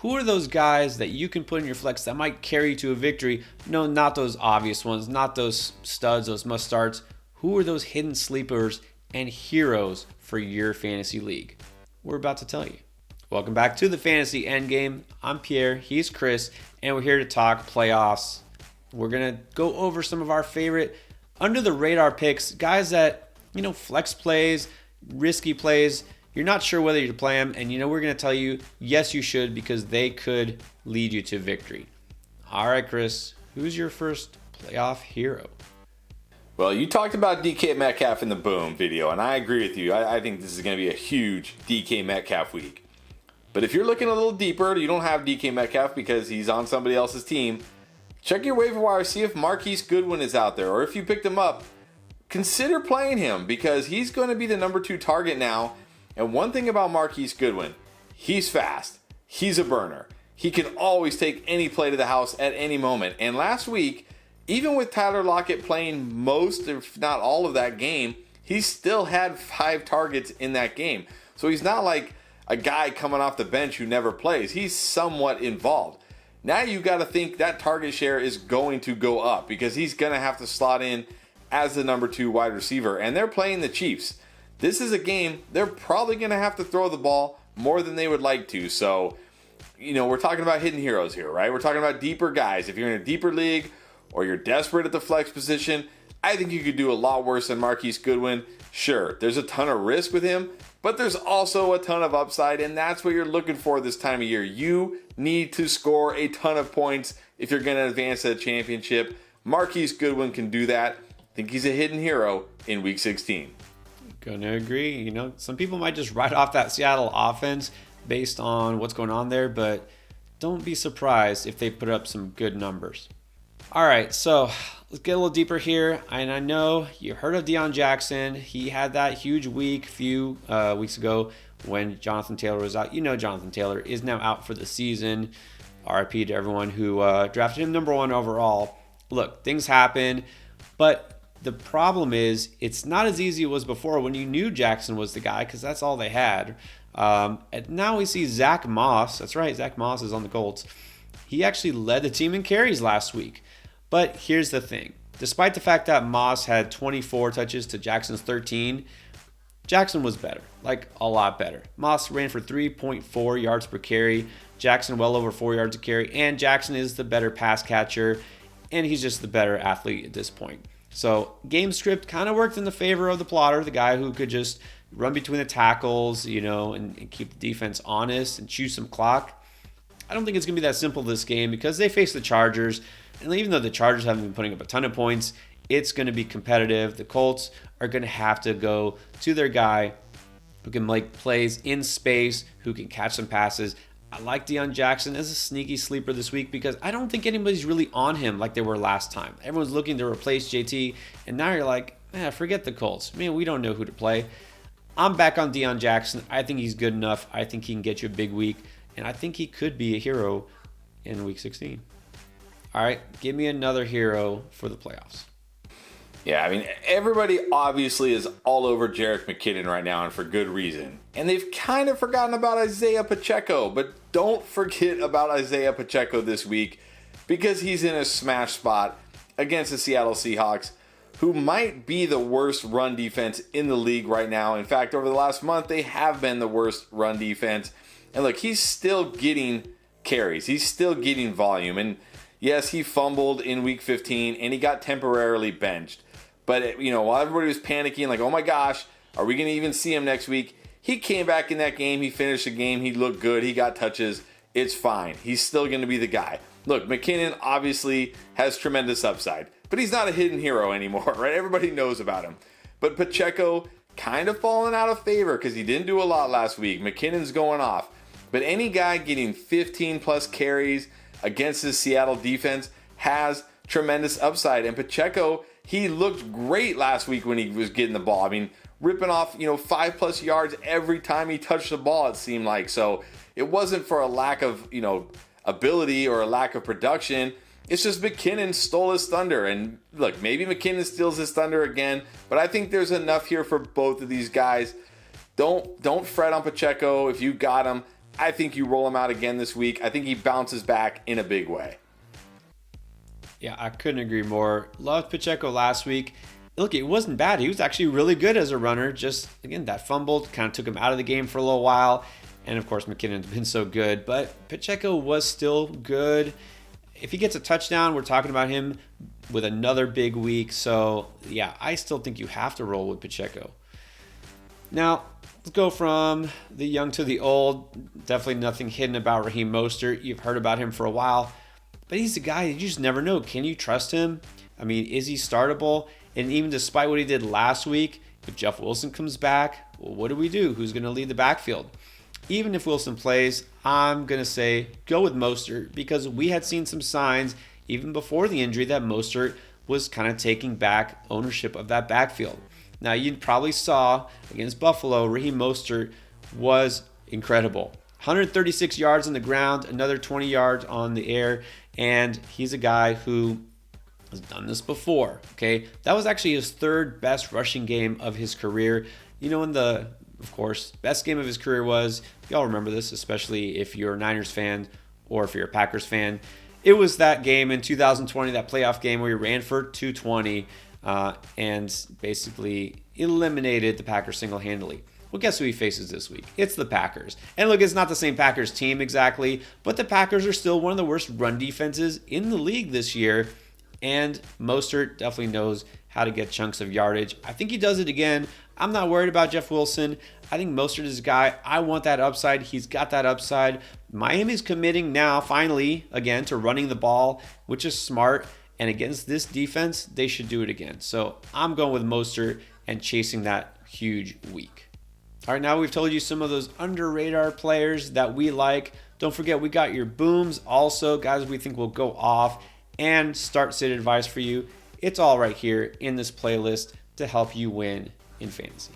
Who are those guys that you can put in your flex that might carry you to a victory? No, not those obvious ones, not those studs, those must starts. Who are those hidden sleepers and heroes for your fantasy league? We're about to tell you. Welcome back to the Fantasy Endgame. I'm Pierre, he's Chris, and we're here to talk playoffs. We're going to go over some of our favorite under the radar picks, guys that, flex plays, risky plays. You're not sure whether you play them, and we're going to tell you, yes, you should, because they could lead you to victory. All right, Chris, who's your first playoff hero? Well, you talked about DK Metcalf in the Boom video, and I agree with you. I think this is going to be a huge DK Metcalf week. But if you're looking a little deeper, you don't have DK Metcalf because he's on somebody else's team, check your waiver wire, see if Marquise Goodwin is out there, or if you picked him up, consider playing him because he's going to be the number 2 target now. And one thing about Marquise Goodwin, he's fast. He's a burner. He can always take any play to the house at any moment. And last week, even with Tyler Lockett playing most, if not all of that game, he still had 5 targets in that game. So he's not like a guy coming off the bench who never plays. He's somewhat involved. Now you got to think that target share is going to go up because he's going to have to slot in as the number 2 wide receiver. And they're playing the Chiefs. This is a game they're probably going to have to throw the ball more than they would like to. So, we're talking about hidden heroes here, right? We're talking about deeper guys. If you're in a deeper league or you're desperate at the flex position, I think you could do a lot worse than Marquise Goodwin. Sure, there's a ton of risk with him, but there's also a ton of upside, and that's what you're looking for this time of year. You need to score a ton of points if you're going to advance to the championship. Marquise Goodwin can do that. I think he's a hidden hero in Week 16. Gonna agree. Some people might just write off that Seattle offense based on what's going on there, but don't be surprised if they put up some good numbers. All right, so let's get a little deeper here. And I know you heard of Deion Jackson. He had that huge week a few weeks ago when Jonathan Taylor was out. Jonathan Taylor is now out for the season. RIP to everyone who drafted him number 1 overall. Look, things happen, but the problem is it's not as easy as it was before when you knew Jackson was the guy because that's all they had. And now we see Zach Moss. That's right, Zach Moss is on the Colts. He actually led the team in carries last week. But here's the thing. Despite the fact that Moss had 24 touches to Jackson's 13, Jackson was better, like a lot better. Moss ran for 3.4 yards per carry. Jackson well over 4 yards a carry. And Jackson is the better pass catcher. And he's just the better athlete at this point. So game script kind of worked in the favor of the plotter, the guy who could just run between the tackles, and keep the defense honest and chew some clock. I don't think it's going to be that simple this game because they face the Chargers. And even though the Chargers haven't been putting up a ton of points, it's going to be competitive. The Colts are going to have to go to their guy who can make plays in space, who can catch some passes. I like Deion Jackson as a sneaky sleeper this week because I don't think anybody's really on him like they were last time. Everyone's looking to replace JT, and now you're like, forget the Colts. Man, we don't know who to play. I'm back on Deion Jackson. I think he's good enough. I think he can get you a big week, and I think he could be a hero in Week 16. All right, give me another hero for the playoffs. Yeah, everybody obviously is all over Jerick McKinnon right now, and for good reason. And they've kind of forgotten about Isaiah Pacheco, but don't forget about Isaiah Pacheco this week because he's in a smash spot against the Seattle Seahawks, who might be the worst run defense in the league right now. In fact, over the last month, they have been the worst run defense. And look, he's still getting carries. He's still getting volume. And yes, he fumbled in Week 15, and he got temporarily benched. But, while everybody was panicking, like, oh my gosh, are we going to even see him next week? He came back in that game. He finished the game. He looked good. He got touches. It's fine. He's still going to be the guy. Look, McKinnon obviously has tremendous upside, but he's not a hidden hero anymore, right? Everybody knows about him. But Pacheco kind of fallen out of favor because he didn't do a lot last week. McKinnon's going off. But any guy getting 15-plus carries against the Seattle defense has tremendous upside. And Pacheco, he looked great last week when he was getting the ball. Ripping off, 5+ yards every time he touched the ball, it seemed like. So it wasn't for a lack of, ability or a lack of production. It's just McKinnon stole his thunder. And look, maybe McKinnon steals his thunder again, but I think there's enough here for both of these guys. Don't fret on Pacheco if you got him. I think you roll him out again this week. I think he bounces back in a big way. Yeah, I couldn't agree more. Loved Pacheco last week. Look, it wasn't bad. He was actually really good as a runner. Just, again, that fumbled kind of took him out of the game for a little while. And, of course, McKinnon's been so good. But Pacheco was still good. If he gets a touchdown, we're talking about him with another big week. So, yeah, I still think you have to roll with Pacheco. Now, let's go from the young to the old. Definitely nothing hidden about Raheem Mostert. You've heard about him for a while. But he's a guy you just never know. Can you trust him? I mean, is he startable? And even despite what he did last week, if Jeff Wilson comes back, well, what do we do? Who's going to lead the backfield? Even if Wilson plays, I'm going to say go with Mostert because we had seen some signs even before the injury that Mostert was kind of taking back ownership of that backfield. Now, you probably saw against Buffalo, Raheem Mostert was incredible. 136 yards on the ground, another 20 yards on the air, and he's a guy who has done this before, okay? That was actually his third best rushing game of his career. You know, of course, best game of his career was, y'all remember this, especially if you're a Niners fan or if you're a Packers fan. It was that game in 2020, that playoff game where he ran for 220 and basically eliminated the Packers single-handedly. Well, guess who he faces this week? It's the Packers. And look, it's not the same Packers team exactly, but the Packers are still one of the worst run defenses in the league this year. And Mostert definitely knows how to get chunks of yardage. I think he does it again. I'm not worried about Jeff Wilson. I think Mostert is a guy. I want that upside. He's got that upside. Miami's committing now, finally, again, to running the ball, which is smart. And against this defense, they should do it again. So I'm going with Mostert and chasing that huge week. All right, now we've told you some of those under radar players that we like. Don't forget, we got your booms also, guys we think will go off, and start sit advice for you. It's all right here in this playlist to help you win in fantasy.